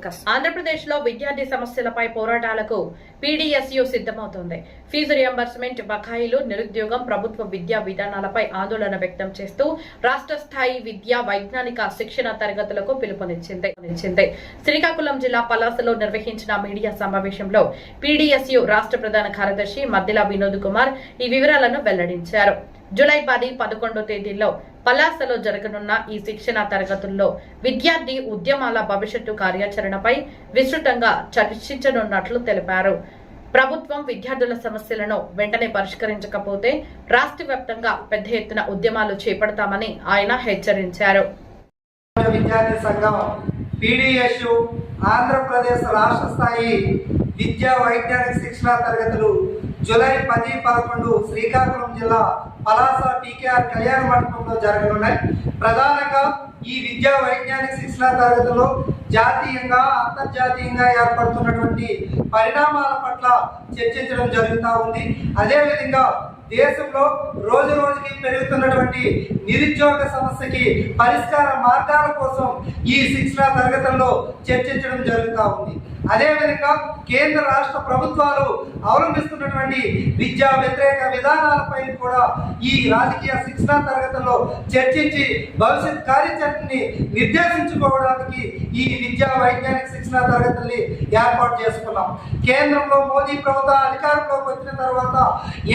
Focus. ఆంధ్రప్రదేశ్లో విద్యార్థి సమస్యలపై పోరాటాలకు పీడీఎస్యూ సిద్ధమవుతోంది. ఫీజు రియంబర్స్మెంట్, బకాయిలు, నిరుద్యోగం, ప్రభుత్వ విద్యా విధానాలపై ఆందోళన వ్యక్తం చేస్తూ రాష్ట్ర స్థాయి విద్యా వైజ్ఞానిక శిక్షణ తరగతులకు పిలుపునిచ్చింది. శ్రీకాకుళం జిల్లా పలాసలో నిర్వహించిన మీడియా సమావేశంలో పీడీఎస్యూ రాష్ట్ర ప్రధాన కార్యదర్శి మద్దిల వినోద్ కుమార్ ఈ వివరాలను వెల్లడించారు. జూలై 10, 11 తేదీల్లో పలాసలో జరగనున్న ఈ శిక్షణ తరగతుల్లో విద్యార్థి ఉద్యమాల భవిష్యత్తు కార్యాచరణపై విస్తృతంగా చర్చించనున్నట్లు తెలిపారు. ప్రభుత్వం విద్యార్థుల సమస్యలను వెంటనే పరిష్కరించకపోతే రాష్ట్ర వ్యాప్తంగా పెద్ద ఎత్తున ఉద్యమాలు చేపడతామని ఆయన హెచ్చరించారు. విద్యార్థి సంఘం పీడీఎస్యూ ఆంధ్రప్రదేశ్ రాష్ట్ర స్థాయి విద్యా వైజ్ఞానిక శిక్షణ తరగతులు జూలై 10, 11 శ్రీకాకుళం జిల్లా పలాస టీకేఆర్ కళ్యాణ మండపంలో జరగనున్నాయి. ప్రధానంగా ఈ విద్యా వైజ్ఞానిక శిక్షణ తరగతుల్లో జాతీయంగా అంతర్జాతీయంగా ఏర్పడుతున్నటువంటి పరిణామాల పట్ల చర్చించడం జరుగుతూ ఉంది. అదేవిధంగా దేశంలో రోజు రోజుకి పెరుగుతున్నటువంటి నిరుద్యోగ సమస్యకి పరిష్కార మార్గాల కోసం ఈ శిక్షణ తరగతుల్లో చర్చించడం జరుగుతూ ఉంది. అదేవిధంగా కేంద్ర రాష్ట్ర ప్రభుత్వాలు అవలంబిస్తున్నటువంటి విద్యా వ్యతిరేక విధానాలపై కూడా ఈ రాజకీయ శిక్షణ తరగతుల్లో చర్చించి భవిష్యత్ కార్యాచరణని నిర్దేశించుకోవడానికి ఈ విద్యా వైజ్ఞానిక శిక్షణ తరగతుల్ని ఏర్పాటు చేసుకున్నాం. కేంద్రంలో మోదీ ప్రభుత్వం అధికారంలోకి వచ్చిన తర్వాత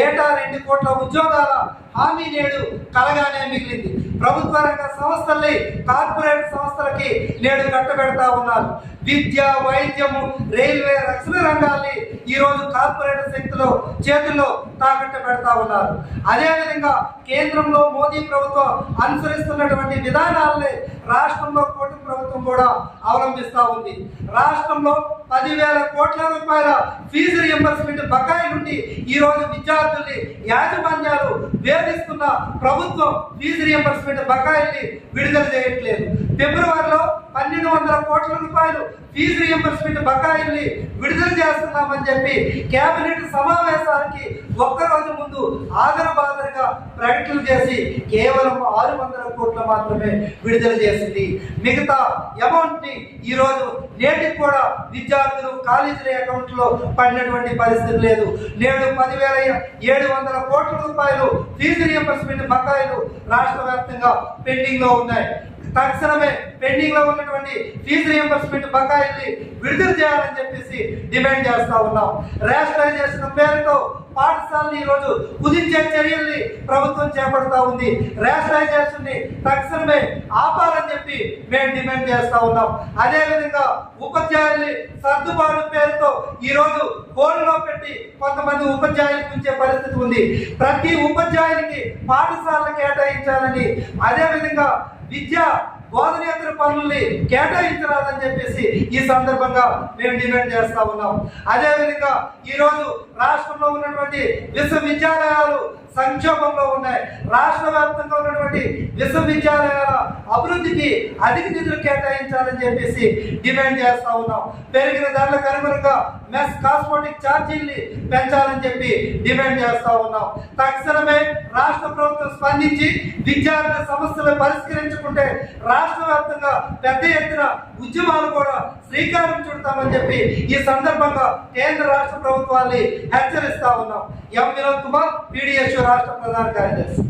ఏటా 2 కోట్ల ఉద్యోగాల హామీ నేడు కలగానే మిగిలింది. ప్రభుత్వ రంగ సంస్థల్ని కార్పొరేట్ సంస్థలకి నేడు కట్టబెడతా ఉన్నారు. విద్య, వైద్యము, రైల్వే, రక్షణ రంగాల్ని ఈరోజు కార్పొరేట్ శక్తులు చేతుల్లో తాకట్టు పెడతా ఉన్నారు. అదేవిధంగా కేంద్రంలో మోదీ ప్రభుత్వం అనుసరిస్తున్నటువంటి విధానాలని రాష్ట్రంలో కూటమి ప్రభుత్వం కూడా అవలంబిస్తూ ఉంది. రాష్ట్రంలో 10,000 కోట్ల రూపాయల ఫీజు రియంబర్స్మెంట్ బకాయి నుండి ఈరోజు విద్యార్థుల్ని యాజమాన్యాలు వేధిస్తున్న ప్రభుత్వం ఫీజు రియంబర్స్మెంట్ బకాయిల్ని విడుదల చేయట్లేదు. ఫిబ్రవరిలో 1,200 కోట్ల రూపాయలు ఫీజు రియంబర్స్మెంట్ బకాయిల్ని విడుదల చేస్తున్నామని చెప్పి కేబినెట్ సమావేశానికి ఒక్కరోజు ముందు ఆదరబాదరగా ప్రకటనలు చేసి కేవలం 600 కోట్లు మాత్రమే విడుదల చేసింది. మిగతా అమౌంట్ ని ఈరోజు నేటికి కూడా విద్యార్థులు కాలేజీల అకౌంట్ లో పడినటువంటి పరిస్థితి లేదు. నేడు 10,700 కోట్ల రూపాయలు ఫీజు రియంబర్స్మెంట్ బకాయిలు రాష్ట్ర వ్యాప్తంగా పెండింగ్ లో ఉన్నాయి. తక్షణమే పెండింగ్ లో ఉన్నటువంటి ఫీజు రియంబర్స్మెంట్ బకాయిల్ని విడుదల చేయాలని చెప్పేసి డిమాండ్ చేస్తా ఉన్నాం. రేషనలైజేషన్ పేరుతో పాఠశాలని ఈరోజు కుదించే చర్యల్ని ప్రభుత్వం చేపడతా ఉంది. రేషనలైజేషన్ ని తక్షణమే ఆపాలని చెప్పి మేము డిమాండ్ చేస్తా ఉన్నాం. అదేవిధంగా ఉపాధ్యాయుల్ని సర్దుబాటు పేరుతో ఈరోజు హోల్డ్లో పెట్టి కొంతమంది ఉపాధ్యాయులకు ఉంచే పరిస్థితి ఉంది. ప్రతి ఉపాధ్యాయునికి పాఠశాలను కేటాయించాలని, అదేవిధంగా విద్యా బోధనేతర పనుల్ని కేటాయించరాదని చెప్పేసి ఈ సందర్భంగా మేము డిమాండ్ చేస్తా ఉన్నాం. అదేవిధంగా ఈరోజు రాష్ట్రంలో ఉన్నటువంటి విశ్వవిద్యాలయాలు సంక్షోభంలో ఉన్నాయి. రాష్ట్ర వ్యాప్తంగా ఉన్నటువంటి విశ్వవిద్యాలయాల అభివృద్ధికి అధిక నిధులు కేటాయించాలని చెప్పేసి డిమాండ్ చేస్తా ఉన్నాం. పెరిగిన ధరలకు అనుగుణంగా మెస్ కాస్మోటిక్ ఛార్జీల్ని పెంచాలని చెప్పి డిమాండ్ చేస్తా ఉన్నాం. తక్షణమే రాష్ట్ర ప్రభుత్వం స్పందించి విద్యార్థుల సమస్యలు పరిష్కరించుకుంటే రాష్ట్ర వ్యాప్తంగా పెద్ద ఎత్తున ఉద్యమాలు కూడా శ్రీకారం చుడతామని చెప్పి ఈ సందర్భంగా కేంద్ర రాష్ట్ర ప్రభుత్వాన్ని హెచ్చరిస్తా ఉన్నాం. ఎం వినోద్ కుమార్, పీడీఎస్యూ రాష్ట్ర ప్రధాన కార్యదర్శి.